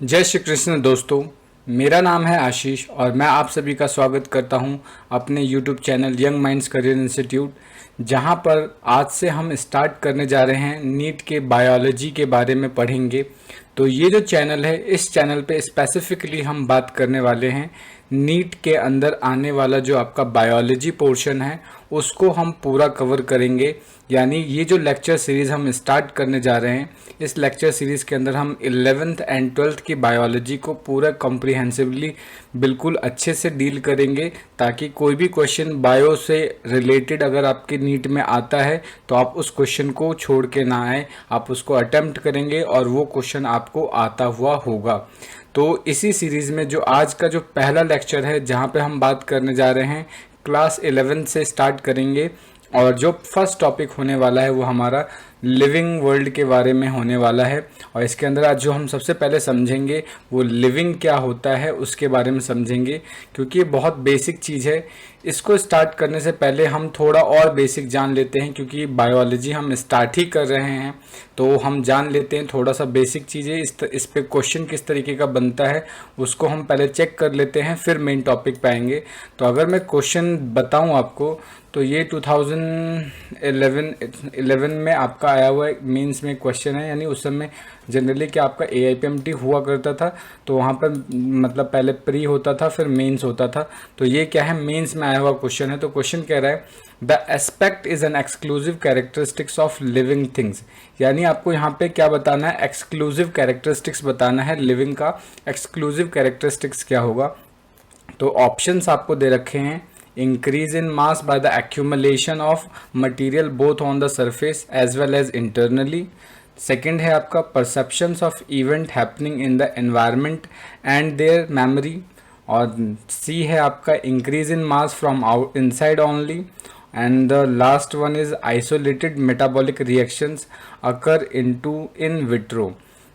जय श्री कृष्ण दोस्तों। मेरा नाम है आशीष और मैं आप सभी का स्वागत करता हूं अपने YouTube channel young minds career institute, जहां पर आज से हम स्टार्ट करने जा रहे हैं नीट के बायोलॉजी के बारे में पढ़ेंगे। तो ये जो चैनल है, इस चैनल पे स्पेसिफिकली हम बात करने वाले हैं नीट के अंदर आने वाला जो आपका बायोलॉजी पोर्शन है उसको हम पूरा कवर करेंगे। यानी ये जो लेक्चर सीरीज़ हम स्टार्ट करने जा रहे हैं, इस लेक्चर सीरीज़ के अंदर हम 11th एंड 12th की बायोलॉजी को पूरा कॉम्प्रिहेंसिवली बिल्कुल अच्छे से डील करेंगे, ताकि कोई भी क्वेश्चन बायो से रिलेटेड अगर आपके नीट में आता है तो आप उस क्वेश्चन को छोड़ के ना आए, आप उसको अटेम्प्ट करेंगे और वो क्वेश्चन आपको आता हुआ होगा। तो इसी सीरीज़ में जो आज का जो पहला लेक्चर है, जहाँ पे हम बात करने जा रहे हैं क्लास 11 से स्टार्ट करेंगे, और जो फर्स्ट टॉपिक होने वाला है वो हमारा लिविंग वर्ल्ड के बारे में होने वाला है। और इसके अंदर आज जो हम सबसे पहले समझेंगे वो लिविंग क्या होता है उसके बारे में समझेंगे, क्योंकि ये बहुत बेसिक चीज़ है। इसको स्टार्ट करने से पहले हम थोड़ा और बेसिक जान लेते हैं, क्योंकि बायोलॉजी हम स्टार्ट ही कर रहे हैं तो हम जान लेते हैं थोड़ा सा बेसिक चीज़ें। इस पे क्वेश्चन किस तरीके का बनता है उसको हम पहले चेक कर लेते हैं, फिर मेन टॉपिक पे आएंगे। तो अगर मैं क्वेश्चन बताऊं आपको, तो ये 2011 में आपका आया हुआ एक मेंस में क्वेश्चन है। यानी उस समय जनरली क्या आपका AIPMT हुआ करता था, तो वहाँ पर मतलब पहले प्री होता था फिर मेंस होता था। तो ये क्या है, मेंस में आया हुआ क्वेश्चन है। तो क्वेश्चन कह रहा है the aspect is an exclusive characteristics of living things. यानी आपको यहाँ पे क्या बताना है, एक्सक्लूसिव कैरेक्टरिस्टिक्स बताना है लिविंग का। एक्सक्लूसिव कैरेक्टरिस्टिक्स क्या होगा, तो ऑप्शंस आपको दे रखे हैं। increase in mass by the accumulation of material both on the surface as well as internally. Second है आपका perceptions of event happening in the environment and their memory. और सी है आपका increase in mass from out inside only. And the last one is isolated metabolic reactions occur into in vitro.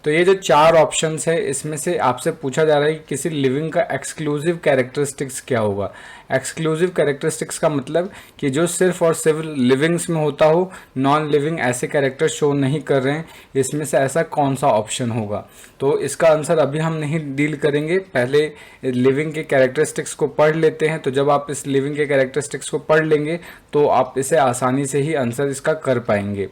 तो ये जो चार options है, इसमें से आपसे पूछा जा रहा है कि किसी लिविंग का एक्सक्लूसिव कैरेक्टरिस्टिक्स क्या होगा। एक्सक्लूसिव कैरेक्टरिस्टिक्स का मतलब कि जो सिर्फ और सिर्फ लिविंग्स में होता हो, नॉन लिविंग ऐसे कैरेक्टर शो नहीं कर रहे हैं, इसमें से ऐसा कौन सा ऑप्शन होगा। तो इसका आंसर अभी हम नहीं डील करेंगे, पहले लिविंग के कैरेक्टरिस्टिक्स को पढ़ लेते हैं। तो जब आप इस लिविंग के कैरेक्टरिस्टिक्स को पढ़ लेंगे तो आप इसे आसानी से ही आंसर इसका कर पाएंगे।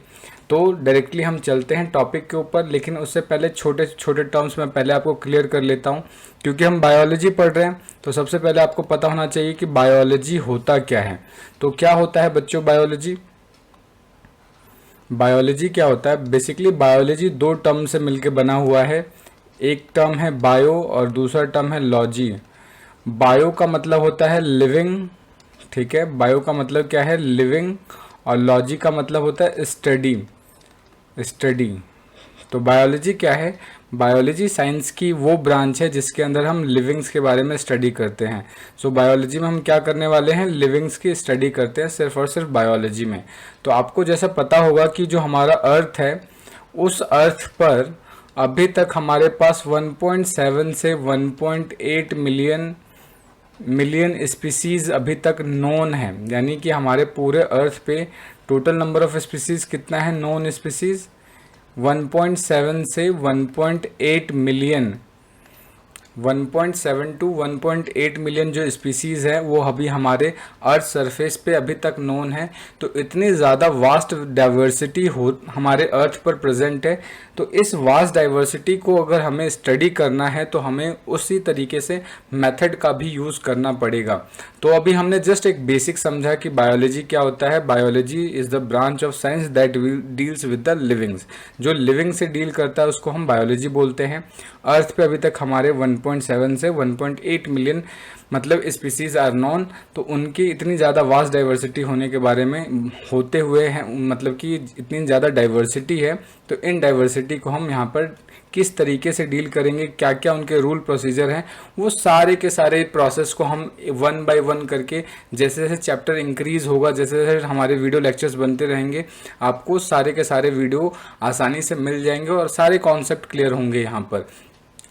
तो डायरेक्टली हम चलते हैं टॉपिक के ऊपर, लेकिन उससे पहले छोटे छोटे टर्म्स में पहले आपको क्लियर कर लेता हूँ, क्योंकि हम बायोलॉजी पढ़ रहे हैं। तो सबसे पहले आपको पता होना चाहिए कि बायोलॉजी होता क्या है। तो क्या होता है बच्चों बायोलॉजी? बायोलॉजी क्या होता है? बेसिकली बायोलॉजी दो टर्म से मिलकर बना हुआ है। एक टर्म है बायो और दूसरा टर्म है लॉजी। बायो का मतलब होता है लिविंग, ठीक है, बायो का मतलब क्या है, लिविंग। और लॉजी का मतलब होता है स्टडी। तो बायोलॉजी क्या है? बायोलॉजी साइंस की वो ब्रांच है जिसके अंदर हम लिविंग्स के बारे में स्टडी करते हैं। सो बायोलॉजी में हम क्या करने वाले हैं, लिविंग्स की स्टडी करते हैं सिर्फ और सिर्फ बायोलॉजी में। तो आपको जैसा पता होगा कि जो हमारा अर्थ है, उस अर्थ पर अभी तक हमारे पास 1.7 से 1.8 मिलियन स्पीसीज अभी तक नोन है। यानी कि हमारे पूरे अर्थ पे टोटल नंबर ऑफ स्पीसीज कितना है, नोन स्पीसीज 1.7 से 1.8 मिलियन, 1.7 टू 1.8 मिलियन जो स्पीसीज़ है वो अभी हमारे अर्थ सरफेस पे अभी तक नोन है। तो इतनी ज़्यादा वास्ट डाइवर्सिटी हो हमारे अर्थ पर प्रेजेंट है। तो इस वास्ट डाइवर्सिटी को अगर हमें स्टडी करना है तो हमें उसी तरीके से मेथड का भी यूज़ करना पड़ेगा। तो अभी हमने जस्ट एक बेसिक समझा कि बायोलॉजी क्या होता है। Biology is the branch of science that deals with the livings. जो लिविंग से डील करता है उसको हम बायोलॉजी बोलते हैं। अर्थ पे अभी तक हमारे 1.7 से 1.8 मिलियन मतलब स्पीसीज आर नॉन। तो उनकी इतनी ज़्यादा वास्ट डाइवर्सिटी होने के बारे में होते हुए हैं, मतलब कि इतनी ज़्यादा डाइवर्सिटी है, तो इन डाइवर्सिटी को हम यहाँ पर किस तरीके से डील करेंगे, क्या क्या उनके रूल प्रोसीजर हैं, वो सारे के सारे प्रोसेस को हम वन बाय वन करके, जैसे जैसे चैप्टर इंक्रीज होगा, जैसे जैसे हमारे वीडियो लेक्चर्स बनते रहेंगे, आपको सारे के सारे वीडियो आसानी से मिल जाएंगे और सारे कॉन्सेप्ट क्लियर होंगे यहाँ पर।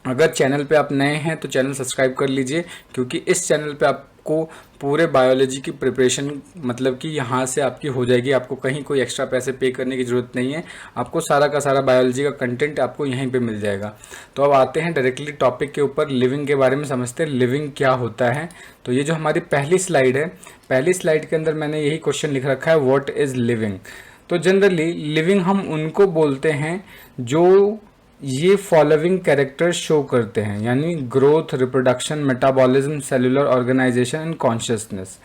अगर चैनल पे आप नए हैं तो चैनल सब्सक्राइब कर लीजिए, क्योंकि इस चैनल पे आपको पूरे बायोलॉजी की प्रिपरेशन मतलब कि यहाँ से आपकी हो जाएगी, आपको कहीं कोई एक्स्ट्रा पैसे पे करने की ज़रूरत नहीं है, आपको सारा का सारा बायोलॉजी का कंटेंट आपको यहीं पे मिल जाएगा। तो अब आते हैं डायरेक्टली टॉपिक के ऊपर, लिविंग के बारे में समझते हैं, लिविंग क्या होता है। तो ये जो हमारी पहली स्लाइड है, पहली स्लाइड के अंदर मैंने यही क्वेश्चन लिख रखा है, व्हाट इज़ लिविंग। तो जनरली लिविंग हम उनको बोलते हैं जो ये फॉलोइंग कैरेक्टर्स शो करते हैं, यानी growth, reproduction, metabolism, cellular organisation and consciousness.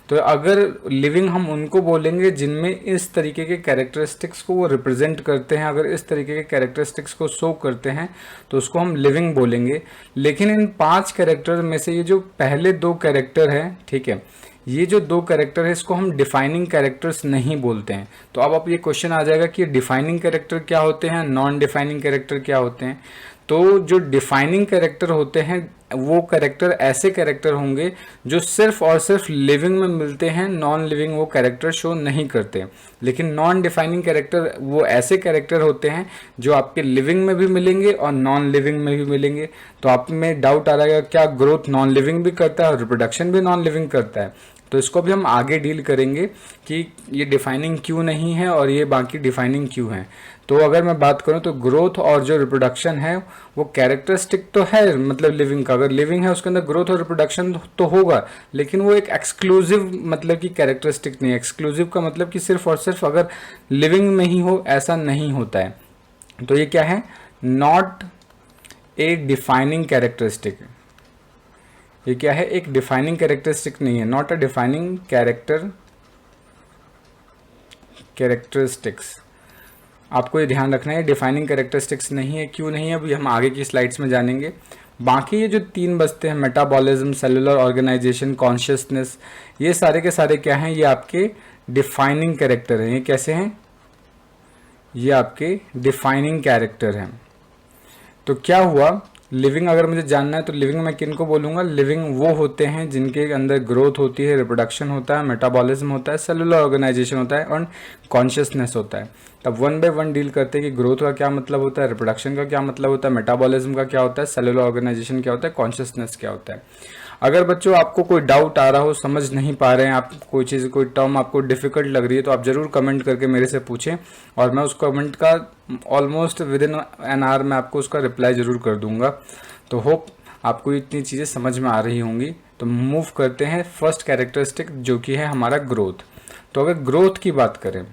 तो अगर लिविंग हम उनको बोलेंगे जिनमें इस तरीके के कैरेक्टरिस्टिक्स को वो रिप्रेजेंट करते हैं, अगर इस तरीके के कैरेक्टरिस्टिक्स को शो करते हैं तो उसको हम लिविंग बोलेंगे। लेकिन इन 5 कैरेक्टर में से ये जो पहले 2 कैरेक्टर हैं, ठीक है, ये जो 2 कैरेक्टर है इसको हम डिफाइनिंग कैरेक्टर्स नहीं बोलते हैं। तो अब आप ये क्वेश्चन आ जाएगा कि डिफाइनिंग कैरेक्टर क्या होते हैं, नॉन डिफाइनिंग कैरेक्टर क्या होते हैं। तो जो डिफाइनिंग कैरेक्टर होते हैं वो कैरेक्टर ऐसे कैरेक्टर होंगे जो सिर्फ और सिर्फ लिविंग में मिलते हैं, नॉन लिविंग वो कैरेक्टर शो नहीं करते। लेकिन नॉन डिफाइनिंग कैरेक्टर वो ऐसे कैरेक्टर होते हैं जो आपके लिविंग में भी मिलेंगे और नॉन लिविंग में भी मिलेंगे। तो आप में डाउट आ रहा है क्या ग्रोथ नॉन लिविंग भी करता है और रिप्रोडक्शन भी नॉन लिविंग करता है। तो इसको भी हम आगे डील करेंगे कि ये डिफाइनिंग क्यों नहीं है और ये बाकी डिफाइनिंग क्यों है। तो अगर मैं बात करूं तो ग्रोथ और जो रिप्रोडक्शन है वो कैरेक्टरिस्टिक तो है, मतलब लिविंग का, अगर लिविंग है उसके अंदर ग्रोथ और रिप्रोडक्शन तो होगा, लेकिन वो एक एक्सक्लूसिव मतलब कि कैरेक्टरिस्टिक नहीं है। एक्सक्लूसिव का मतलब कि सिर्फ और सिर्फ अगर लिविंग में ही हो, ऐसा नहीं होता है। तो ये क्या है, नॉट ए डिफाइनिंग कैरेक्टरिस्टिक। ये क्या है, एक डिफाइनिंग कैरेक्टरिस्टिक नहीं है, नॉट अ डिफाइनिंग कैरेक्टरिस्टिक्स। आपको ये ध्यान रखना है, डिफाइनिंग कैरेक्टरिस्टिक्स नहीं है। क्यों नहीं है अभी हम आगे की स्लाइड्स में जानेंगे। बाकी ये जो 3 बचते हैं, मेटाबॉलिज्म, सेलुलर ऑर्गेनाइजेशन, कॉन्शियसनेस, ये सारे के सारे क्या हैं, ये आपके डिफाइनिंग कैरेक्टर हैं। ये कैसे हैं, ये आपके डिफाइनिंग कैरेक्टर हैं। तो क्या हुआ, लिविंग अगर मुझे जानना है तो लिविंग मैं किन को बोलूँगा, लिविंग वो होते हैं जिनके अंदर ग्रोथ होती है, रिप्रोडक्शन होता है, मेटाबॉलिज्म होता है, सेलुलर ऑर्गेनाइजेशन होता है और कॉन्शियसनेस होता है। तब 1 बाय 1 डील करते हैं कि ग्रोथ का क्या मतलब होता है, रिप्रोडक्शन का क्या मतलब होता है, मेटाबॉलिज्म का क्या होता है, सेलुलर ऑर्गेनाइजेशन क्या होता है, कॉन्शियसनेस क्या होता है। अगर बच्चों आपको कोई डाउट आ रहा हो, समझ नहीं पा रहे हैं आप, कोई चीज़, कोई टर्म आपको डिफिकल्ट लग रही है, तो आप ज़रूर कमेंट करके मेरे से पूछें और मैं उस कमेंट का almost with in an hour में आपको उसका रिप्लाई ज़रूर कर दूंगा। तो होप आपको इतनी चीज़ें समझ में आ रही होंगी। तो मूव करते हैं फर्स्ट कैरेक्टरिस्टिक जो कि है हमारा ग्रोथ। तो अगर ग्रोथ की बात करें,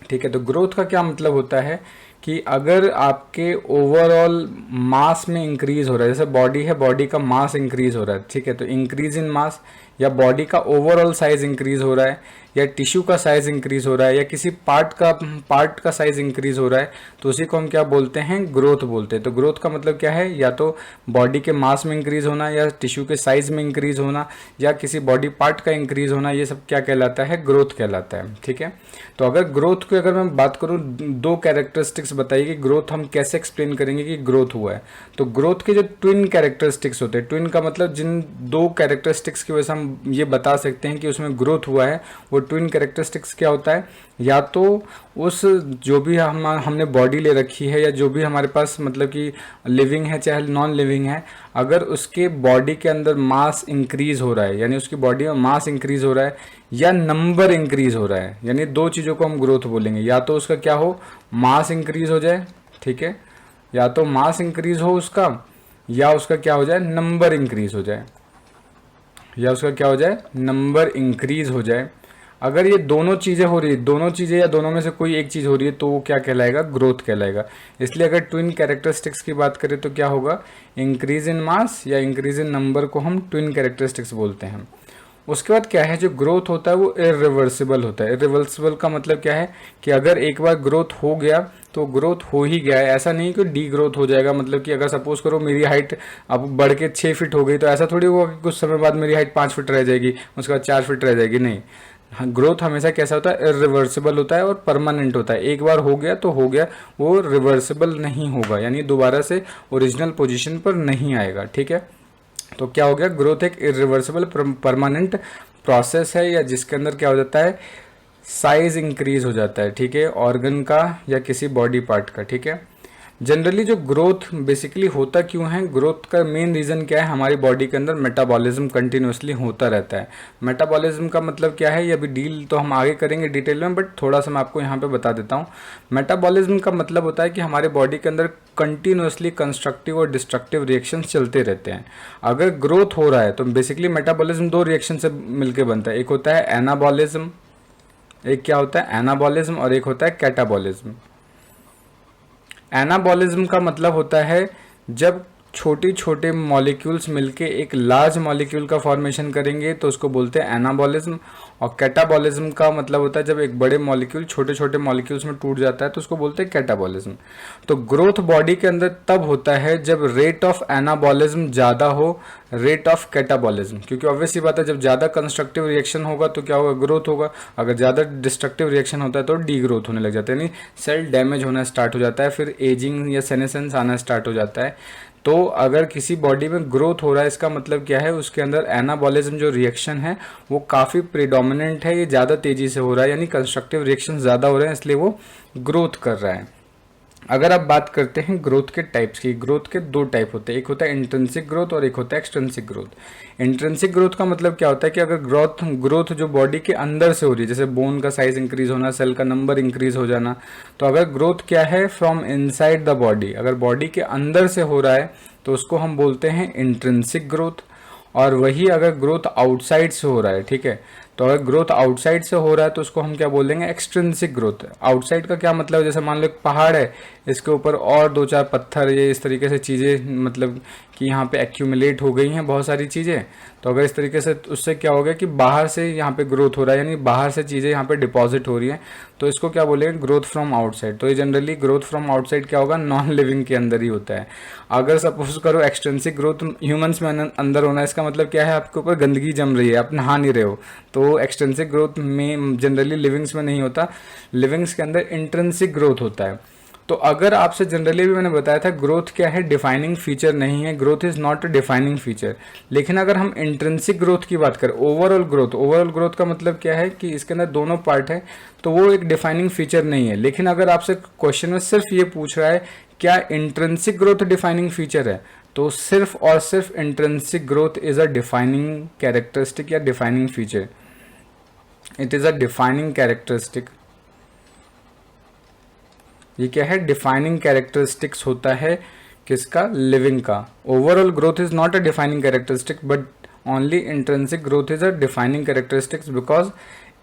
ठीक है, तो ग्रोथ का क्या मतलब होता है कि अगर आपके ओवरऑल मास में इंक्रीज हो रहा है, जैसे बॉडी है, बॉडी का मास इंक्रीज हो रहा है, ठीक है, तो इंक्रीज इन मास, या बॉडी का ओवरऑल साइज इंक्रीज हो रहा है, या टिश्यू का साइज इंक्रीज हो रहा है, या किसी पार्ट का साइज इंक्रीज हो रहा है, तो उसी को हम क्या बोलते हैं, ग्रोथ बोलते हैं। तो ग्रोथ का मतलब क्या है, या तो बॉडी के मास में इंक्रीज होना, या टिश्यू के साइज में इंक्रीज होना, या किसी बॉडी पार्ट का इंक्रीज होना, ये सब क्या कहलाता है, ग्रोथ कहलाता है। ठीक है, तो अगर ग्रोथ की अगर मैं बात करूँ, 2 कैरेक्टरिस्टिक्स बताइए कि ग्रोथ हम कैसे एक्सप्लेन करेंगे कि ग्रोथ हुआ है। तो ग्रोथ के जो ट्विन कैरेक्टरिस्टिक्स होते हैं, ट्विन का मतलब जिन 2 कैरेक्टरिस्टिक्स की वजह से हम ये बता सकते हैं कि उसमें ग्रोथ हुआ है, वो ट्विन कैरेक्टरिस्टिक्स क्या होता है, या तो उस जो भी हमने बॉडी ले रखी है, या जो भी हमारे पास मतलब कि लिविंग है चाहे नॉन लिविंग है, अगर उसके बॉडी के अंदर मास इंक्रीज हो रहा है, यानी उसकी बॉडी में मास इंक्रीज हो रहा है, या नंबर इंक्रीज हो रहा है, यानी 2 चीज़ों को हम ग्रोथ बोलेंगे। या तो उसका क्या हो, मास इंक्रीज हो जाए, ठीक है, या तो मास इंक्रीज हो उसका, या उसका क्या हो जाए, नंबर इंक्रीज हो जाए, या उसका क्या हो जाए, नंबर इंक्रीज हो जाए। अगर ये दोनों चीज़ें हो रही है, दोनों चीज़ें या दोनों में से कोई एक चीज़ हो रही है, तो वो क्या कहलाएगा, ग्रोथ कहलाएगा। इसलिए अगर ट्विन कैरेक्टरिस्टिक्स की बात करें तो क्या होगा, इंक्रीज इन मास या इंक्रीज इन नंबर को हम ट्विन कैरेक्टरिस्टिक्स बोलते हैं। उसके बाद क्या है, जो ग्रोथ होता है वो इरिवर्सिबल होता है। इरिवर्सिबल का मतलब क्या है कि अगर एक बार ग्रोथ हो गया तो ग्रोथ हो ही गया है, ऐसा नहीं कि डी ग्रोथ हो जाएगा। मतलब कि अगर सपोज करो मेरी हाइट अब बढ़ के 6 फीट हो गई, तो ऐसा थोड़ी होगा कि कुछ समय बाद मेरी हाइट 5 फीट रह जाएगी, उसके बाद 4 फीट रह जाएगी, नहीं। हाँ, ग्रोथ हमेशा कैसा होता है, इरिवर्सिबल होता है और परमानेंट होता है। एक बार हो गया तो हो गया, वो रिवर्सिबल नहीं होगा, यानी दोबारा से ओरिजिनल पोजीशन पर नहीं आएगा। ठीक है, तो क्या हो गया, ग्रोथ एक इरिवर्सिबल परमानेंट प्रोसेस है, या जिसके अंदर क्या हो जाता है, साइज इंक्रीज हो जाता है, ठीक है, ऑर्गन का या किसी बॉडी पार्ट का। ठीक है, जनरली जो ग्रोथ बेसिकली होता क्यों है, ग्रोथ का मेन रीज़न क्या है, हमारी बॉडी के अंदर मेटाबॉलिज्म कंटिन्यूसली होता रहता है। मेटाबॉलिज्म का मतलब क्या है, ये अभी डील तो हम आगे करेंगे डिटेल में, बट थोड़ा सा मैं आपको यहाँ पे बता देता हूँ। मेटाबॉलिज्म का मतलब होता है कि हमारे बॉडी के अंदर कंटिन्यूसली कंस्ट्रक्टिव और डिस्ट्रक्टिव रिएक्शंस चलते रहते हैं। अगर ग्रोथ हो रहा है तो बेसिकली मेटाबॉलिज्म दो रिएक्शन से मिलकर बनता है, एक होता है एनाबॉलिज्म, एक क्या होता है एनाबॉलिज्म, और एक होता है कैटाबॉलिज्म। एनाबॉलिज्म का मतलब होता है जब छोटे छोटे मॉलिक्यूल्स मिलके एक लार्ज मॉलिक्यूल का फॉर्मेशन करेंगे तो उसको बोलते हैं एनाबॉलिज्म। और कैटाबॉलिज्म का मतलब होता है जब एक बड़े मॉलिक्यूल छोटे छोटे मॉलिक्यूल्स में टूट जाता है तो उसको बोलते हैं कैटाबॉलिज्म। तो ग्रोथ बॉडी के अंदर तब होता है जब रेट ऑफ एनाबॉलिज्म ज़्यादा हो रेट ऑफ कैटाबॉलिज्म, क्योंकि ऑब्वियसली बात है जब ज़्यादा कंस्ट्रक्टिव रिएक्शन होगा तो क्या होगा, ग्रोथ होगा। अगर ज़्यादा डिस्ट्रक्टिव रिएक्शन होता है तो डी ग्रोथ होने लग जाता है, यानी सेल डैमेज होना स्टार्ट हो जाता है, फिर एजिंग या सेनेसेंस आना स्टार्ट हो जाता है। तो अगर किसी बॉडी में ग्रोथ हो रहा है इसका मतलब क्या है, उसके अंदर एनाबॉलिज्म जो रिएक्शन है वो काफ़ी प्रीडोमिनेंट है, ये ज़्यादा तेज़ी से हो रहा है, यानी कंस्ट्रक्टिव रिएक्शन ज़्यादा हो रहे हैं इसलिए वो ग्रोथ कर रहा है। अगर आप बात करते हैं ग्रोथ के टाइप्स की, ग्रोथ के दो टाइप होते हैं, एक होता है इंट्रिंसिक ग्रोथ और एक होता है एक्सट्रिंसिक ग्रोथ। इंट्रिंसिक ग्रोथ का मतलब क्या होता है कि अगर ग्रोथ जो बॉडी के अंदर से हो रही है, जैसे बोन का साइज इंक्रीज होना, सेल का नंबर इंक्रीज हो जाना, तो अगर ग्रोथ क्या है फ्रॉम इनसाइड द बॉडी, अगर बॉडी के अंदर से हो रहा है तो उसको हम बोलते हैं इंट्रिंसिक ग्रोथ। और वही अगर ग्रोथ आउटसाइड से हो रहा है, ठीक है, तो अगर ग्रोथ आउटसाइड से हो रहा है तो उसको हम क्या बोलेंगे, एक्सट्रिंसिक ग्रोथ। आउटसाइड का क्या मतलब है, जैसे मान लो एक पहाड़ है, इसके ऊपर और दो चार पत्थर ये इस तरीके से चीज़ें मतलब कि यहाँ पे एक्यूमुलेट हो गई हैं बहुत सारी चीज़ें, तो अगर इस तरीके से उससे क्या हो गया कि बाहर से यहाँ पे ग्रोथ हो रहा है, यानी बाहर से चीज़ें यहाँ पे डिपॉजिट हो रही हैं, तो इसको क्या बोलेंगे, ग्रोथ फ्रॉम आउटसाइड। तो ये जनरली ग्रोथ फ्रॉम आउटसाइड क्या होगा, नॉन लिविंग के अंदर ही होता है। अगर सपोज करो एक्सटेंसिक ग्रोथ ह्यूमंस में अंदर होना है, इसका मतलब क्या है, आपके ऊपर गंदगी जम रही है, आप नहा नहीं रहे हो, तो एक्सटेंसिक ग्रोथ में जनरली लिविंग्स में नहीं होता, लिविंग्स के अंदर इंट्रिंसिक ग्रोथ होता है। तो अगर आपसे जनरली भी मैंने बताया था ग्रोथ क्या है, डिफाइनिंग फीचर नहीं है, growth is not a defining feature. लेकिन अगर हम इंट्रिंसिक ग्रोथ की बात करें, ओवरऑल ग्रोथ का मतलब क्या है कि इसके अंदर दोनों पार्ट है, तो वो एक डिफाइनिंग फीचर नहीं है। लेकिन अगर आपसे क्वेश्चन में सिर्फ ये पूछ रहा है क्या इंट्रिंसिक ग्रोथ डिफाइनिंग फीचर है, तो सिर्फ और सिर्फ intrinsic growth is a defining characteristic या defining feature, it is a defining characteristic. ये क्या है, डिफाइनिंग कैरेक्टरिस्टिक्स होता है किसका, लिविंग का। Overall growth is not a defining characteristic but only intrinsic growth is a defining characteristics because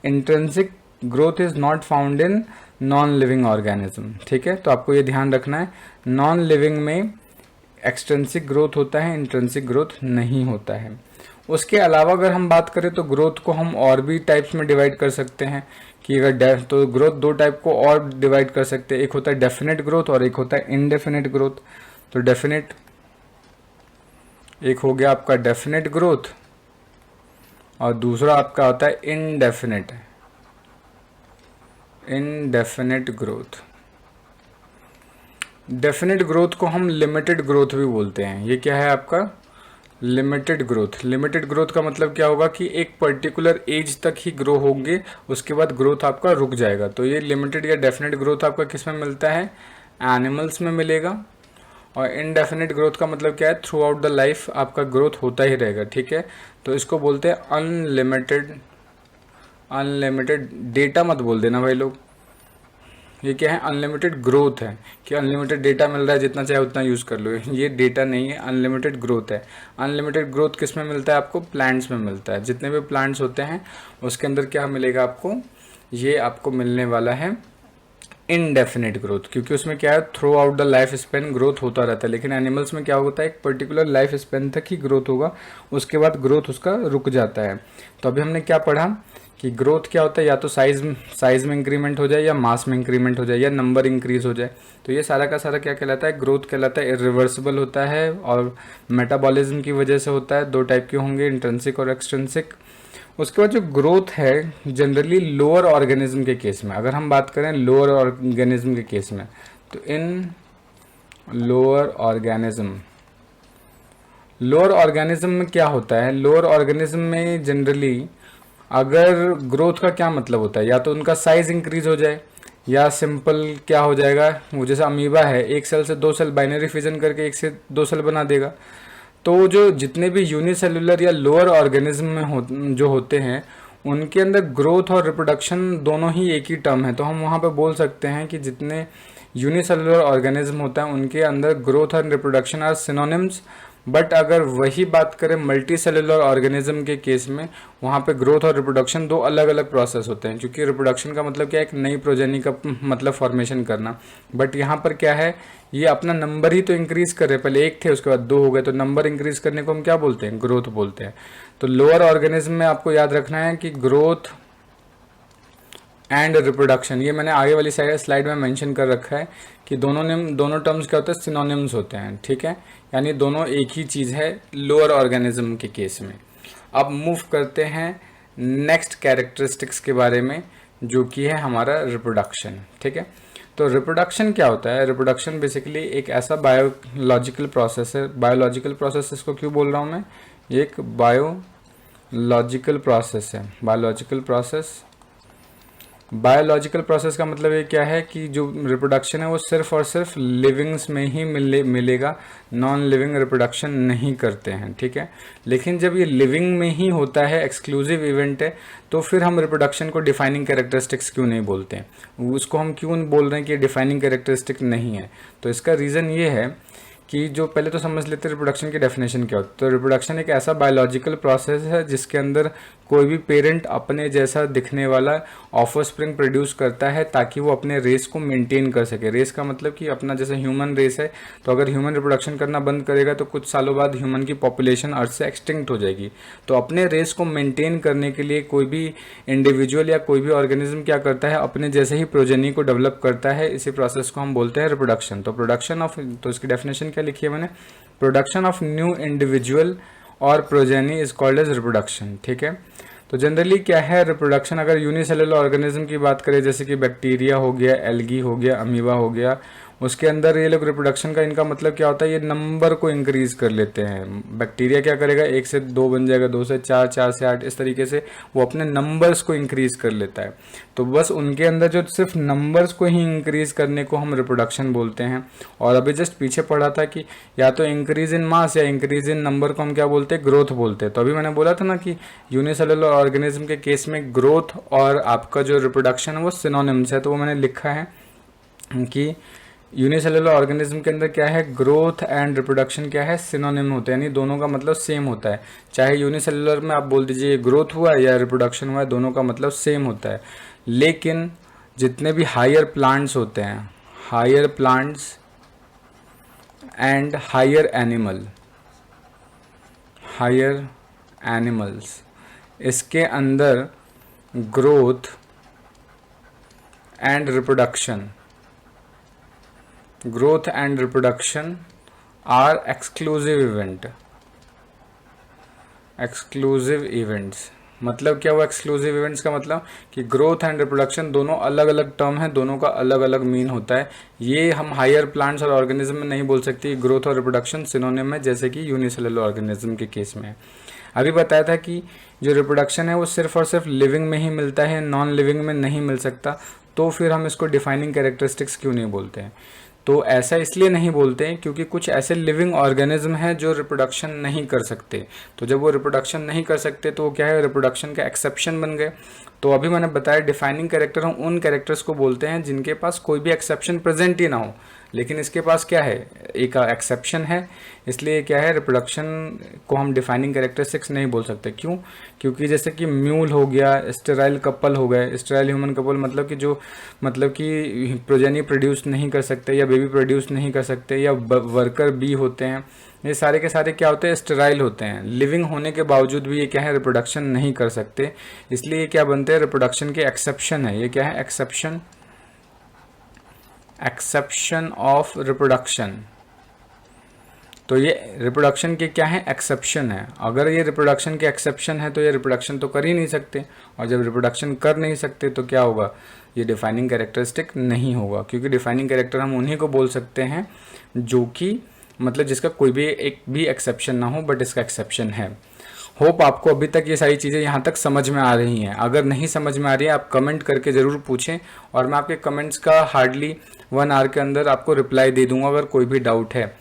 intrinsic growth is not found in non living organism. ठीक है, तो आपको ये ध्यान रखना है, नॉन लिविंग में एक्सट्रिंसिक ग्रोथ होता है, इंट्रिंसिक ग्रोथ नहीं होता है। उसके अलावा अगर हम बात करें तो ग्रोथ को हम और भी टाइप्स में डिवाइड कर सकते हैं कि अगर तो ग्रोथ दो टाइप को और डिवाइड कर सकते हैं, एक होता है डेफिनेट ग्रोथ और एक होता है इनडेफिनेट ग्रोथ। तो डेफिनेट एक हो गया आपका डेफिनेट ग्रोथ और दूसरा आपका होता है इनडेफिनेट ग्रोथ। डेफिनेट ग्रोथ को हम लिमिटेड ग्रोथ भी बोलते हैं। ये क्या है आपका, लिमिटेड ग्रोथ। लिमिटेड ग्रोथ का मतलब क्या होगा कि एक पर्टिकुलर एज तक ही ग्रो होंगे, उसके बाद ग्रोथ आपका रुक जाएगा। तो ये लिमिटेड या डेफिनेट ग्रोथ आपका किस में मिलता है, एनिमल्स में मिलेगा। और इनडेफिनेट ग्रोथ का मतलब क्या है, थ्रू आउट द लाइफ आपका ग्रोथ होता ही रहेगा। ठीक है, तो इसको बोलते हैं अनलिमिटेड। अनलिमिटेड डेटा मत बोल देना भाई लोग, ये क्या है, अनलिमिटेड ग्रोथ है कि अनलिमिटेड डेटा मिल रहा है, जितना चाहे उतना यूज़ कर लो, ये डेटा नहीं है, अनलिमिटेड ग्रोथ है। अनलिमिटेड ग्रोथ किस में मिलता है आपको, प्लांट्स में मिलता है। जितने भी प्लांट्स होते हैं उसके अंदर क्या मिलेगा आपको, ये आपको मिलने वाला है इनडेफिनेट ग्रोथ, क्योंकि उसमें क्या है, through out the life span growth होता रहता है। लेकिन एनिमल्स में क्या होता है, एक पर्टिकुलर लाइफ स्पेन तक ही ग्रोथ होगा, उसके बाद ग्रोथ उसका रुक जाता है। तो अभी हमने क्या पढ़ा कि ग्रोथ क्या होता है, या तो साइज में इंक्रीमेंट हो जाए, या मास में इंक्रीमेंट हो जाए, या नंबर इंक्रीज हो जाए। तो ये सारा का सारा क्या कहलाता है, ग्रोथ कहलाता है। इरिवर्सिबल होता है और मेटाबॉलिज्म की वजह से होता है। दो टाइप के होंगे, इंट्रिंसिक और एक्सट्रिंसिक। उसके बाद जो ग्रोथ है जनरली लोअर ऑर्गेनिज्म के केस में, अगर हम बात करें लोअर ऑर्गेनिज्म के केस में, तो इन लोअर ऑर्गेनिज्म में क्या होता है, लोअर ऑर्गेनिज्म में जनरली अगर ग्रोथ का क्या मतलब होता है, या तो उनका साइज इंक्रीज हो जाए, या सिंपल क्या हो जाएगा, वो जैसे अमीबा है, एक सेल से 2 सेल बाइनरी फिजन करके 1 से 2 सेल बना देगा। तो जो जितने भी यूनिसेलुलर या लोअर ऑर्गेनिज्म में जो होते हैं, उनके अंदर ग्रोथ और रिप्रोडक्शन दोनों ही एक ही टर्म है। तो हम वहाँ पे बोल सकते हैं कि जितने यूनिसेलुलर ऑर्गेनिज्म होता है उनके अंदर ग्रोथ और रिप्रोडक्शन आर सिनोनिम्स। बट अगर वही बात करें मल्टी सेलुलर ऑर्गेनिज्म के केस में, वहाँ पे ग्रोथ और रिप्रोडक्शन दो अलग अलग प्रोसेस होते हैं, क्योंकि रिप्रोडक्शन का मतलब क्या है, एक नई प्रोजेनी का मतलब फॉर्मेशन करना। बट यहाँ पर क्या है, ये अपना नंबर ही तो इंक्रीज कर रहे हैं, पहले 1 थे उसके बाद 2 हो गए, तो नंबर इंक्रीज करने को हम क्या बोलते हैं, ग्रोथ बोलते हैं। तो लोअर ऑर्गेनिज्म में आपको याद रखना है कि ग्रोथ एंड रिप्रोडक्शन, ये मैंने आगे वाली स्लाइड में मेंशन कर रखा है कि दोनों टर्म्स क्या होते हैं, सिनोनिम्स होते हैं, ठीक है, यानी दोनों एक ही चीज़ है लोअर ऑर्गेनिज्म के केस में। अब मूव करते हैं नेक्स्ट कैरेक्टरिस्टिक्स के बारे में, जो कि है हमारा रिप्रोडक्शन, ठीक है। तो रिप्रोडक्शन क्या होता है, रिप्रोडक्शन बेसिकली एक ऐसा बायोलॉजिकल प्रोसेस है। बायोलॉजिकल प्रोसेस इसको क्यों बोल रहा हूँ मैं, ये एक बायोलॉजिकल प्रोसेस है। बायोलॉजिकल प्रोसेस का मतलब ये क्या है कि जो रिप्रोडक्शन है वो सिर्फ और सिर्फ लिविंग्स में ही मिलेगा, नॉन लिविंग रिप्रोडक्शन नहीं करते हैं, ठीक है। लेकिन जब ये लिविंग में ही होता है, एक्सक्लूसिव इवेंट है, तो फिर हम रिप्रोडक्शन को डिफाइनिंग कैरेक्टरिस्टिक्स क्यों नहीं बोलते हैं, उसको हम क्यों बोल रहे हैं कि ये डिफाइनिंग कैरेक्टरिस्टिक नहीं है। तो इसका रीज़न ये है कि जो पहले तो समझ लेते हैं रिप्रोडक्शन की डेफिनेशन क्या होती है। तो रिप्रोडक्शन एक ऐसा बायोलॉजिकल प्रोसेस है जिसके अंदर कोई भी पेरेंट अपने जैसा दिखने वाला ऑफस्प्रिंग प्रोड्यूस करता है ताकि वो अपने रेस को मेंटेन कर सके। रेस का मतलब कि अपना जैसे ह्यूमन रेस है, तो अगर ह्यूमन रिप्रोडक्शन करना बंद करेगा तो कुछ सालों बाद ह्यूमन की पॉपुलेशन अर्थ से एक्सटिंक्ट हो जाएगी। तो अपने रेस को मेंटेन करने के लिए कोई भी इंडिविजुअल या कोई भी ऑर्गेनिज्म क्या करता है, अपने जैसे ही प्रोजेनी को डेवलप करता है। इसी प्रोसेस को हम बोलते हैं रिप्रोडक्शन। तो प्रोडक्शन ऑफ, तो इसकी डेफिनेशन क्या लिखी है मैंने, प्रोडक्शन ऑफ न्यू इंडिविजुअल और progeny is called as reproduction, ठीक है। तो जनरली क्या है रिप्रोडक्शन, अगर यूनिसेलुलर ऑर्गेनिज्म की बात करें, जैसे कि बैक्टीरिया हो गया, एल्गी हो गया, अमीबा हो गया, उसके अंदर ये लोग रिप्रोडक्शन का इनका मतलब क्या होता है, ये नंबर को इंक्रीज कर लेते हैं। बैक्टीरिया क्या करेगा, 1 से 2 बन जाएगा, 2 से 4, 4 से 8, इस तरीके से वो अपने नंबर्स को इंक्रीज कर लेता है। तो बस उनके अंदर जो सिर्फ नंबर्स को ही इंक्रीज करने को हम रिप्रोडक्शन बोलते हैं। और अभी जस्ट पीछे पढ़ा था कि या तो इंक्रीज इन मास या इंक्रीज इन नंबर को हम क्या बोलते हैं, ग्रोथ बोलते हैं। तो अभी मैंने बोला था ना कि यूनिसेलुलर ऑर्गेनिज्म के केस में ग्रोथ और आपका जो रिप्रोडक्शन है वो सिनोनिम्स है। तो वो मैंने लिखा है कि यूनिसेलुलर ऑर्गेनिज्म के अंदर क्या है, ग्रोथ एंड रिप्रोडक्शन क्या है, सिनोनिम होते हैं, यानी दोनों का मतलब सेम होता है। चाहे यूनिसेलुलर में आप बोल दीजिए ग्रोथ हुआ या रिप्रोडक्शन हुआ है, दोनों का मतलब सेम होता है। लेकिन जितने भी हायर प्लांट्स होते हैं, higher plants and higher animals, इसके अंदर growth and reproduction are exclusive events. मतलब क्या हुआ एक्सक्लूसिव इवेंट्स का मतलब कि ग्रोथ एंड रिप्रोडक्शन दोनों अलग अलग टर्म है, दोनों का अलग अलग मीन होता है। ये हम हायर प्लांट्स और ऑर्गेनिज्म में नहीं बोल सकते ग्रोथ और रिप्रोडक्शन सिनोनिम है, जैसे कि यूनिसेलुलर ऑर्गेनिज्म के केस में। अभी बताया था कि जो रिप्रोडक्शन है वो सिर्फ और सिर्फ लिविंग में ही मिलता है, नॉन लिविंग में नहीं मिल सकता। तो फिर हम इसको डिफाइनिंग कैरेक्टरिस्टिक्स क्यों नहीं बोलते हैं, तो ऐसा इसलिए नहीं बोलते हैं क्योंकि कुछ ऐसे लिविंग ऑर्गेनिज्म हैं जो रिप्रोडक्शन नहीं कर सकते। तो जब वो रिप्रोडक्शन नहीं कर सकते तो वो क्या है, रिप्रोडक्शन का एक्सेप्शन बन गए। तो अभी मैंने बताया डिफाइनिंग कैरेक्टर हम उन कैरेक्टर्स को बोलते हैं जिनके पास कोई भी एक्सेप्शन प्रेजेंट ही ना हो, लेकिन इसके पास क्या है, एक एक्सेप्शन है। इसलिए क्या है, रिप्रोडक्शन को हम डिफाइनिंग कैरेक्टरिस्टिक्स नहीं बोल सकते। क्यों, क्योंकि जैसे कि म्यूल हो गया, स्टेराइल कपल हो गए, स्टेराइल ह्यूमन कपल मतलब कि जो कि प्रोजेनी प्रोड्यूस नहीं कर सकते या बेबी प्रोड्यूस नहीं कर सकते, या वर्कर बी होते हैं, ये सारे के सारे क्या होते हैं, स्टेराइल होते हैं। लिविंग होने के बावजूद भी ये क्या है, रिप्रोडक्शन नहीं कर सकते। इसलिए ये क्या बनते हैं, रिप्रोडक्शन के एक्सेप्शन है। ये क्या है, एक्सेप्शन ऑफ रिप्रोडक्शन। तो ये रिप्रोडक्शन के क्या है, एक्सेप्शन है। अगर ये रिप्रोडक्शन के एक्सेप्शन है तो ये रिप्रोडक्शन तो कर ही नहीं सकते, और जब रिप्रोडक्शन कर नहीं सकते तो क्या होगा, ये डिफाइनिंग कैरेक्टरिस्टिक नहीं होगा। क्योंकि डिफाइनिंग कैरेक्टर हम उन्हीं को बोल सकते हैं जो कि मतलब जिसका कोई भी एक भी एक्सेप्शन ना हो, बट इसका एक्सेप्शन है। होप आपको अभी तक ये सारी चीज़ें यहाँ तक समझ में आ रही हैं। अगर नहीं समझ में आ रही है आप कमेंट करके ज़रूर पूछें और मैं आपके कमेंट्स का हार्डली 1 आवर के अंदर आपको रिप्लाई दे दूंगा अगर कोई भी डाउट है।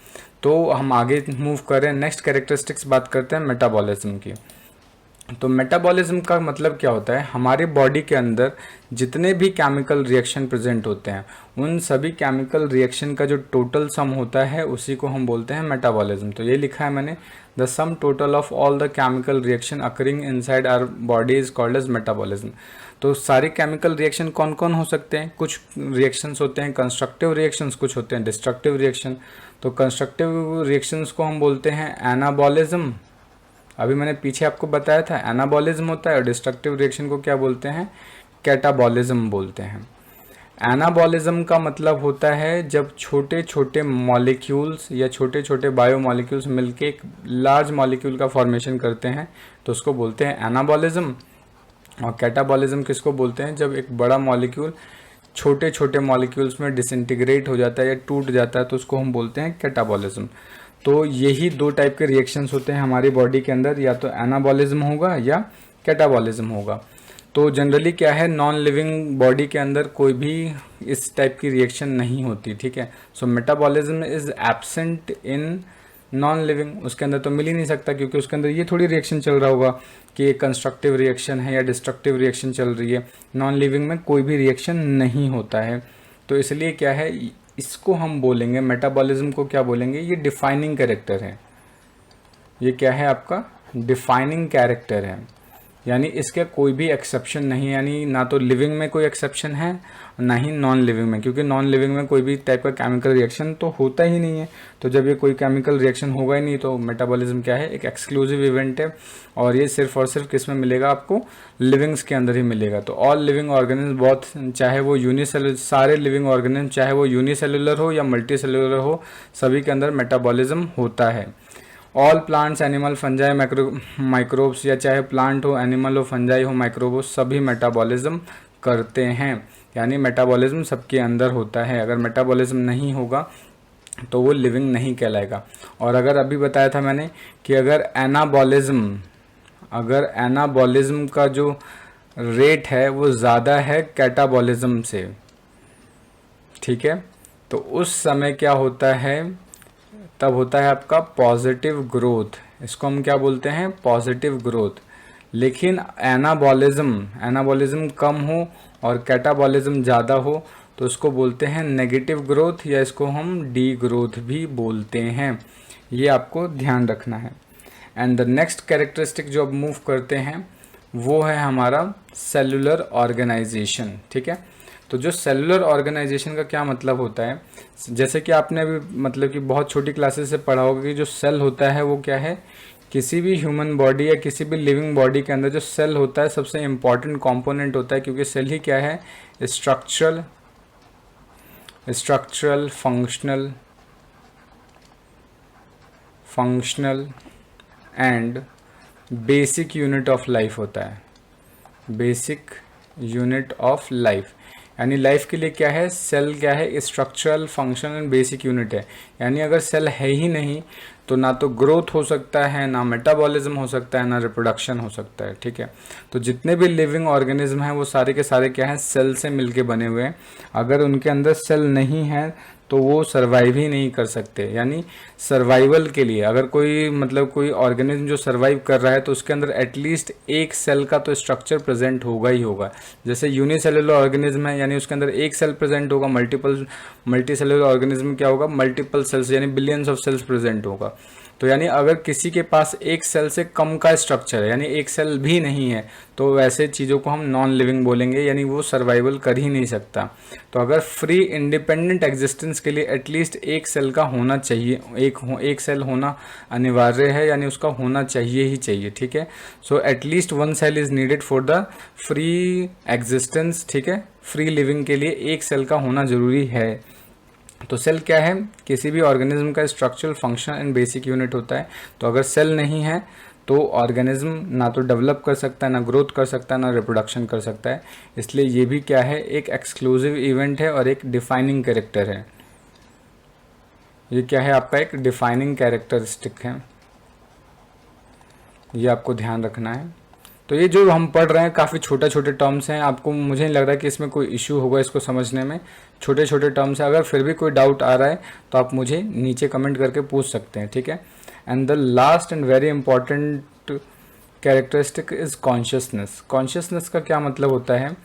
तो हम आगे मूव करें, नेक्स्ट कैरेक्टरिस्टिक्स बात करते हैं मेटाबॉलिज्म की। तो मेटाबॉलिज्म का मतलब क्या होता है, हमारे बॉडी के अंदर जितने भी केमिकल रिएक्शन प्रेजेंट होते हैं उन सभी केमिकल रिएक्शन का जो टोटल सम होता है उसी को हम बोलते हैं मेटाबॉलिज्म। तो ये लिखा है मैंने, the sum total of all the chemical reaction occurring inside our body is called as metabolism. तो सारे केमिकल रिएक्शन कौन कौन हो सकते हैं, कुछ रिएक्शंस होते हैं कंस्ट्रक्टिव रिएक्शंस, कुछ होते हैं डिस्ट्रक्टिव रिएक्शन। तो कंस्ट्रक्टिव रिएक्शंस को हम बोलते हैं एनाबॉलिज्म, अभी मैंने पीछे आपको बताया था एनाबॉलिज्म होता है, और डिस्ट्रक्टिव रिएक्शन को क्या बोलते हैं, कैटाबॉलिज्म बोलते हैं। एनाबॉलिज्म का मतलब होता है जब छोटे छोटे मॉलिक्यूल्स या छोटे छोटे बायोमॉलिक्यूल्स मिलके एक लार्ज मॉलिक्यूल का फॉर्मेशन करते हैं तो उसको बोलते हैं एनाबॉलिज्म। और कैटाबॉलिज्म किसको बोलते हैं, जब एक बड़ा मॉलिक्यूल छोटे छोटे मॉलिक्यूल्स में डिसइंटीग्रेट हो जाता है या टूट जाता है तो उसको हम बोलते हैं कैटाबॉलिज्म। तो यही दो टाइप के रिएक्शंस होते हैं हमारी बॉडी के अंदर, या तो एनाबॉलिज्म होगा या कैटाबॉलिज्म होगा। तो जनरली क्या है, नॉन लिविंग बॉडी के अंदर कोई भी इस टाइप की रिएक्शन नहीं होती, ठीक है। So metabolism is absent in non living, उसके अंदर तो मिल ही नहीं सकता क्योंकि उसके अंदर ये थोड़ी रिएक्शन चल रहा होगा कि एक कंस्ट्रक्टिव रिएक्शन है या डिस्ट्रक्टिव रिएक्शन चल रही है। नॉन लिविंग में कोई भी रिएक्शन नहीं होता है, तो इसलिए क्या है, इसको हम बोलेंगे मेटाबॉलिज्म को क्या बोलेंगे, ये डिफाइनिंग कैरेक्टर है। ये क्या है आपका डिफाइनिंग कैरेक्टर है, यानी इसका कोई भी एक्सेप्शन नहीं है, यानी ना तो लिविंग में कोई एक्सेप्शन है ना ही नॉन लिविंग में, क्योंकि नॉन लिविंग में कोई भी टाइप का केमिकल रिएक्शन तो होता ही नहीं है। तो जब ये कोई केमिकल रिएक्शन होगा ही नहीं तो मेटाबॉलिज्म क्या है, एक एक्सक्लूसिव इवेंट है, और ये सिर्फ और सिर्फ किस में मिलेगा आपको, लिविंग्स के अंदर ही मिलेगा। तो ऑल लिविंग ऑर्गेनिज्म, बहुत चाहे वो यूनिसेलुलर, सारे लिविंग ऑर्गेनिज्म चाहे वो यूनिसेलुलर हो या मल्टी सेलुलर हो, सभी के अंदर मेटाबॉलिज्म होता है। All plants, animal, fungi, microbes, या चाहे प्लांट हो, एनिमल हो, फंजाई हो, माइक्रोब हो, सभी मेटाबॉलिज्म करते हैं, यानी मेटाबॉलिज्म सबके अंदर होता है। अगर मेटाबॉलिज्म नहीं होगा तो वो लिविंग नहीं कहलाएगा। और अगर अभी बताया था मैंने कि अगर एनाबॉलिज्म का जो रेट है वो ज़्यादा है कैटाबॉलिज्म से, ठीक है, तो उस समय क्या होता है, तब होता है आपका पॉजिटिव ग्रोथ, इसको हम क्या बोलते हैं, पॉजिटिव ग्रोथ। लेकिन एनाबॉलिज्म कम हो और कैटाबॉलिज्म ज़्यादा हो तो उसको बोलते हैं नेगेटिव ग्रोथ, या इसको हम डी ग्रोथ भी बोलते हैं। ये आपको ध्यान रखना है। एंड द नेक्स्ट कैरेक्टरिस्टिक जो अब मूव करते हैं वो है हमारा सेलुलर ऑर्गेनाइजेशन, ठीक है। तो जो सेलुलर ऑर्गेनाइजेशन का क्या मतलब होता है, जैसे कि आपने अभी मतलब कि बहुत छोटी क्लासेस से पढ़ा होगा कि जो सेल होता है वो क्या है, किसी भी ह्यूमन बॉडी या किसी भी लिविंग बॉडी के अंदर जो सेल होता है सबसे इम्पॉर्टेंट कंपोनेंट होता है, क्योंकि सेल ही क्या है, structural functional and basic unit of life होता है। बेसिक यूनिट ऑफ लाइफ, यानी लाइफ के लिए क्या है, सेल क्या है, structural functional and basic unit है। यानी अगर सेल है ही नहीं तो ना तो ग्रोथ हो सकता है, ना मेटाबॉलिज्म हो सकता है, ना रिप्रोडक्शन हो सकता है, ठीक है। तो जितने भी लिविंग ऑर्गेनिज्म हैं वो सारे के सारे क्या हैं, सेल से मिलके बने हुए हैं। अगर उनके अंदर सेल नहीं है तो वो सर्वाइव ही नहीं कर सकते। यानी सर्वाइवल के लिए अगर कोई मतलब कोई ऑर्गेनिज्म जो सर्वाइव कर रहा है तो उसके अंदर एटलीस्ट एक सेल का तो स्ट्रक्चर प्रेजेंट होगा ही होगा। जैसे यूनिसेलुलर ऑर्गेनिज्म है यानी उसके अंदर एक सेल प्रेजेंट होगा, मल्टी सेलुलर ऑर्गेनिज्म क्या होगा, मल्टीपल सेल्स यानी बिलियंस ऑफ सेल्स प्रेजेंट होगा। तो यानी अगर किसी के पास एक सेल से कम का स्ट्रक्चर है यानी एक सेल भी नहीं है तो वैसे चीज़ों को हम नॉन लिविंग बोलेंगे, यानी वो सर्वाइवल कर ही नहीं सकता। तो अगर फ्री इंडिपेंडेंट एग्जिस्टेंस के लिए एटलीस्ट एक सेल का होना चाहिए, एक सेल होना अनिवार्य है, यानी उसका होना चाहिए ही चाहिए, ठीक है। So at least 1 cell is needed for the free existence, ठीक है। फ्री लिविंग के लिए एक सेल का होना जरूरी है। तो सेल क्या है, किसी भी ऑर्गेनिज्म का structural function and basic unit होता है। तो अगर सेल नहीं है तो ऑर्गेनिज्म ना तो डेवलप कर सकता है, ना ग्रोथ कर सकता है, ना रिप्रोडक्शन कर सकता है। इसलिए ये भी क्या है, एक एक्सक्लूसिव इवेंट है और एक डिफाइनिंग कैरेक्टर है। ये क्या है आपका एक डिफाइनिंग कैरेक्टरिस्टिक है। ये आपको ध्यान रखना है। तो ये जो हम पढ़ रहे हैं काफ़ी छोटे छोटे टर्म्स हैं, आपको मुझे नहीं लग रहा है कि इसमें कोई इश्यू होगा इसको समझने में। छोटे छोटे टर्म्स है, अगर फिर भी कोई डाउट आ रहा है तो आप मुझे नीचे कमेंट करके पूछ सकते हैं, ठीक है। And the last and very important characteristic is consciousness. Consciousness का क्या मतलब होता है,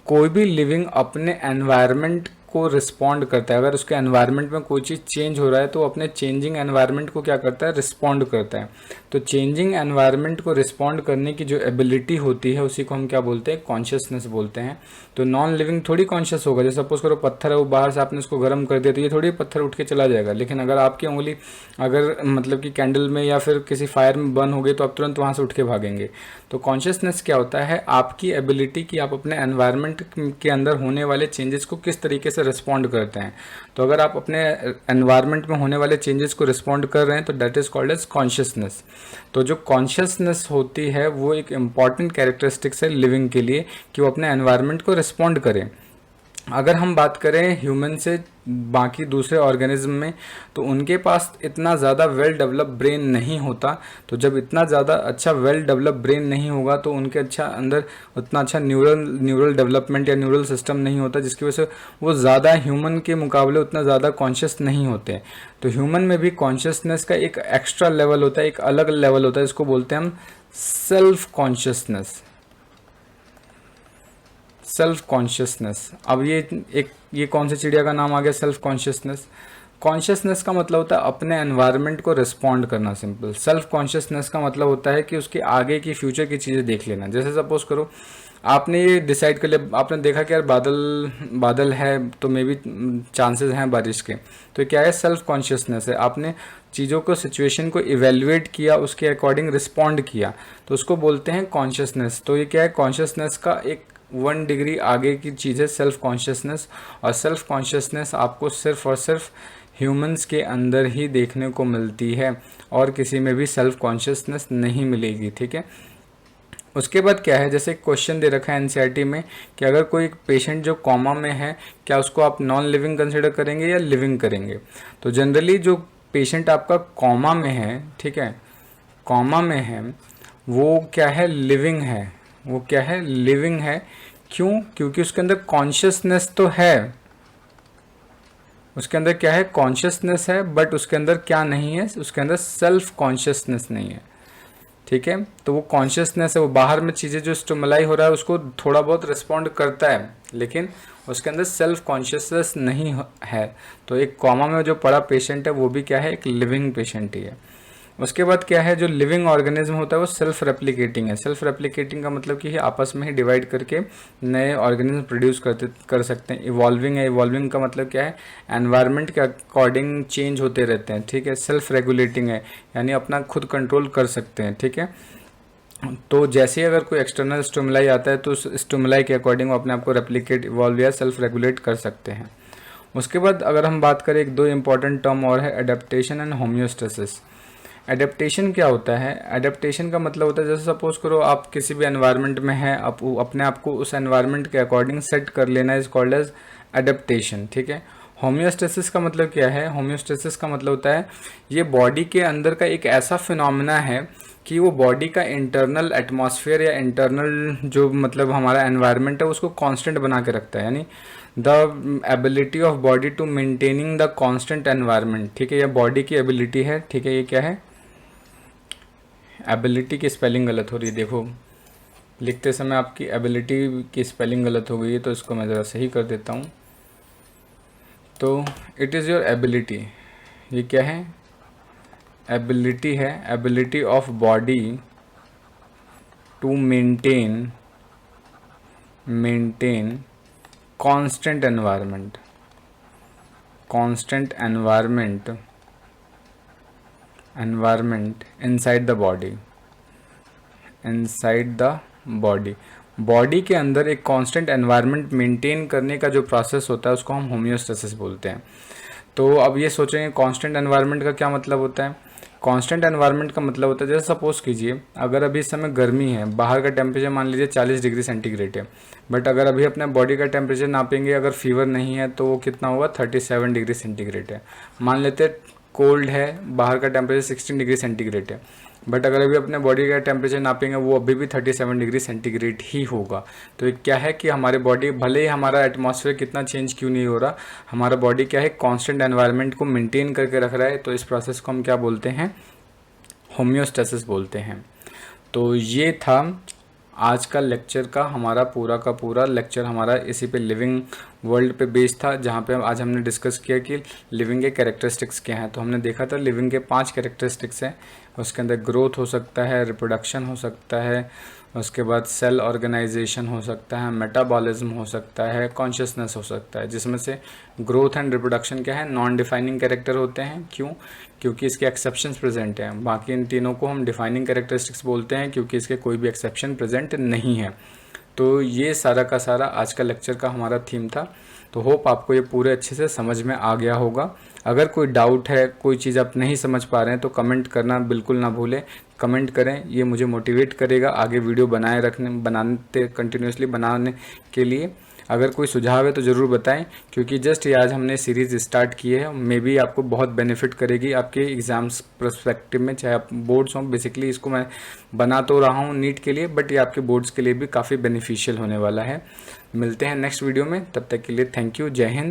कोई भी लिविंग अपने एनवायरनमेंट को रिस्पॉन्ड करता है। अगर उसके एनवायरनमेंट में कोई चीज़ चेंज हो रहा है तो वो अपने चेंजिंग एनवायरनमेंट को क्या करता है, रिस्पॉन्ड करता है। तो चेंजिंग एनवायरनमेंट को रिस्पॉन्ड करने की जो एबिलिटी होती है उसी को हम क्या बोलते हैं, कॉन्शियसनेस बोलते हैं। तो नॉन लिविंग थोड़ी कॉन्शियस होगा। जैसे सपोज करो पत्थर है, वो बाहर से आपने उसको गर्म कर दिया तो ये थोड़ी पत्थर उठ के चला जाएगा। लेकिन अगर आपकी उंगली अगर मतलब कि कैंडल में या फिर किसी फायर में बर्न हो गई तो आप तुरंत वहाँ से उठ के भागेंगे। तो कॉन्शियसनेस क्या होता है, आपकी एबिलिटी कि आप अपने एनवायरनमेंट के अंदर होने वाले चेंजेस को किस तरीके से रिस्पॉन्ड करते हैं। तो अगर आप अपने एनवायरनमेंट में होने वाले चेंजेस को रिस्पॉन्ड कर रहे हैं तो that is called as consciousness. तो जो कॉन्शियसनेस होती है वो एक इम्पॉर्टेंट कैरेक्टरिस्टिक्स है लिविंग के लिए कि वो अपने एनवायरनमेंट को रिस्पॉन्ड करें। अगर हम बात करें ह्यूमन से बाकी दूसरे ऑर्गेनिज्म में, तो उनके पास इतना ज़्यादा वेल डेवलप ब्रेन नहीं होता। तो जब इतना ज़्यादा अच्छा वेल डेवलप ब्रेन नहीं होगा तो उनके अच्छा अंदर उतना अच्छा न्यूरल डेवलपमेंट या न्यूरल सिस्टम नहीं होता, जिसकी वजह से वो ज़्यादा ह्यूमन के मुकाबले उतना ज़्यादा कॉन्शियस नहीं होते। तो ह्यूमन में भी कॉन्शियसनेस का एक एक्स्ट्रा लेवल होता है, एक अलग लेवल होता है, इसको बोलते हैं हम सेल्फ कॉन्शियसनेस। Self consciousness. अब ये कौन सी चिड़िया का नाम आ गया, सेल्फ कॉन्शियसनेस। कॉन्शियसनेस का मतलब होता है अपने एनवायरनमेंट को रिस्पॉन्ड करना, सिंपल। सेल्फ कॉन्शियसनेस का मतलब होता है कि उसके आगे की फ्यूचर की चीज़ें देख लेना। जैसे सपोज करो आपने ये डिसाइड कर लिया, आपने देखा कि यार बादल है तो मे बी चांसेस हैं बारिश के। तो क्या है, सेल्फ कॉन्शियसनेस है। आपने चीज़ों को, सिचुएशन को इवेल्युएट किया, उसके अकॉर्डिंग रिस्पॉन्ड किया, तो उसको बोलते हैं कॉन्शियसनेस। तो ये क्या है, कॉन्शियसनेस का एक 1 डिग्री आगे की चीज़ है सेल्फ कॉन्शियसनेस। और सेल्फ कॉन्शियसनेस आपको सिर्फ और सिर्फ ह्यूमंस के अंदर ही देखने को मिलती है, और किसी में भी सेल्फ कॉन्शियसनेस नहीं मिलेगी, ठीक है। उसके बाद क्या है, जैसे एक क्वेश्चन दे रखा है एनसीईआरटी में कि अगर कोई पेशेंट जो कॉमा में है, क्या उसको आप नॉन लिविंग कंसिडर करेंगे या लिविंग करेंगे। तो जनरली जो पेशेंट आपका कॉमा में है, ठीक है, कॉमा में है, वो क्या है, लिविंग है। वो क्या है, लिविंग है। क्यों, क्योंकि उसके अंदर कॉन्शियसनेस तो है, उसके अंदर क्या है, कॉन्शियसनेस है, बट उसके अंदर क्या नहीं है, उसके अंदर सेल्फ कॉन्शियसनेस नहीं है, ठीक है। तो वो कॉन्शियसनेस है, वो बाहर में चीज़ें जो स्टिमुलाई हो रहा है उसको थोड़ा बहुत रिस्पॉन्ड करता है, लेकिन उसके अंदर सेल्फ कॉन्शियसनेस नहीं है। तो एक कॉमा में जो पड़ा पेशेंट है वो भी क्या है, एक लिविंग पेशेंट ही है। उसके बाद क्या है, जो लिविंग ऑर्गेनिज्म होता है वो सेल्फ रेप्लिकेटिंग है। सेल्फ रेप्लिकेटिंग का मतलब कि आपस में ही डिवाइड करके नए ऑर्गेनिज्म प्रोड्यूस कर सकते हैं। इवॉल्विंग है, इवॉल्विंग का मतलब क्या है, एनवायरनमेंट के अकॉर्डिंग चेंज होते रहते हैं, ठीक है। सेल्फ रेगुलेटिंग है, यानी अपना खुद कंट्रोल कर सकते हैं, ठीक है। तो जैसे ही अगर कोई एक्सटर्नल स्टिमुलाई आता है तो उस स्टिमुलाई के अकॉर्डिंग वो अपने आप को रेप्लिकेट, इवॉल्व या सेल्फ रेगुलेट कर सकते हैं। उसके बाद अगर हम बात करें, एक दो इंपॉर्टेंट टर्म और है, एडेप्टेशन एंड होम्योस्टेसिस। एडेप्टेशन क्या होता है, एडेप्टेशन का मतलब होता है जैसे सपोज करो आप किसी भी एनवायरनमेंट में हैं, आप अपने आप को उस एनवायरनमेंट के अकॉर्डिंग सेट कर लेना, इज कॉल्ड एज एडेप्टेशन, ठीक है। होम्योस्टेसिस का मतलब क्या है, होम्योस्टेसिस का मतलब होता है ये बॉडी के अंदर का एक ऐसा फिनोमेना है कि वो बॉडी का इंटरनल एटमॉस्फेयर या इंटरनल जो मतलब हमारा एनवायरनमेंट है उसको कांस्टेंट बना के रखता है, यानी the ability of body to maintaining the constant environment, ठीक है। ये बॉडी की एबिलिटी है, ठीक है। ये क्या है, एबिलिटी की स्पेलिंग गलत हो रही है, देखो लिखते समय आपकी एबिलिटी की स्पेलिंग गलत हो गई है, तो इसको मैं ज़रा सही कर देता हूँ। तो इट इज़ योर एबिलिटी, ये क्या है, एबिलिटी है, ability of body to maintain constant environment, constant environment inside the body, inside the body. Body के अंदर एक कांस्टेंट एनवायरनमेंट मेंटेन करने का जो प्रोसेस होता है उसको हम होम्योस्टेसिस बोलते हैं। तो अब ये सोचेंगे कांस्टेंट एनवायरनमेंट का क्या मतलब होता है। कांस्टेंट एनवायरनमेंट का मतलब होता है, जैसे सपोज कीजिए अगर अभी इस समय गर्मी है, बाहर का टेम्परेचर मान लीजिए 40 डिग्री सेंटीग्रेड है, बट अगर अभी अपने बॉडी का टेम्परेचर नापेंगे, अगर फीवर नहीं है तो वो कितना होगा, 37 डिग्री सेंटीग्रेड है। मान लेते कोल्ड है, बाहर का टेम्परेचर 16 डिग्री सेंटीग्रेड है, बट अगर अभी अपने बॉडी का टेम्परेचर नापेंगे वो अभी भी 37 डिग्री सेंटीग्रेड ही होगा। तो ये क्या है कि हमारे बॉडी, भले ही हमारा एटमॉस्फेयर कितना चेंज क्यों नहीं हो रहा, हमारा बॉडी क्या है कांस्टेंट एनवायरनमेंट को मेंटेन करके रख रहा है। तो इस प्रोसेस को हम क्या बोलते हैं, होम्योस्टेसिस बोलते हैं। तो ये था आज का लेक्चर का हमारा पूरा का पूरा लेक्चर, हमारा इसी पे लिविंग वर्ल्ड पे बेस्ड था, जहाँ पे आज हमने डिस्कस किया कि लिविंग के कैरेक्टरिस्टिक्स क्या हैं। तो हमने देखा था लिविंग के 5 कैरेक्टरिस्टिक्स हैं, उसके अंदर ग्रोथ हो सकता है, रिप्रोडक्शन हो सकता है, उसके बाद सेल ऑर्गेनाइजेशन हो सकता है, मेटाबॉलिज्म हो सकता है, कॉन्शियसनेस हो सकता है। जिसमें से ग्रोथ एंड रिप्रोडक्शन क्या है, नॉन डिफाइनिंग कैरेक्टर होते हैं। क्यों? क्योंकि इसके एक्सेप्शंस प्रेजेंट हैं। बाकी इन तीनों को हम डिफाइनिंग कैरेक्टरिस्टिक्स बोलते हैं क्योंकि इसके कोई भी एक्सेप्शन प्रेजेंट नहीं है। तो ये सारा का सारा आज का लेक्चर का हमारा थीम था। तो होप आपको ये पूरे अच्छे से समझ में आ गया होगा। अगर कोई डाउट है, कोई चीज़ आप नहीं समझ पा रहे हैं तो कमेंट करना बिल्कुल ना भूलें। कमेंट करें, ये मुझे मोटिवेट करेगा आगे वीडियो बनाते कंटिन्यूसली बनाने के लिए। अगर कोई सुझाव है तो ज़रूर बताएं, क्योंकि जस्ट ये आज हमने सीरीज़ स्टार्ट की है। मे बी आपको बहुत बेनिफिट करेगी आपके एग्ज़ाम्स पर्सपेक्टिव में, चाहे आप बोर्ड्स हों। बेसिकली इसको मैं बना तो रहा हूँ नीट के लिए, बट ये आपके बोर्ड्स के लिए भी काफ़ी बेनिफिशियल होने वाला है। मिलते हैं नेक्स्ट वीडियो में, तब तक के लिए थैंक यू, जय हिंद।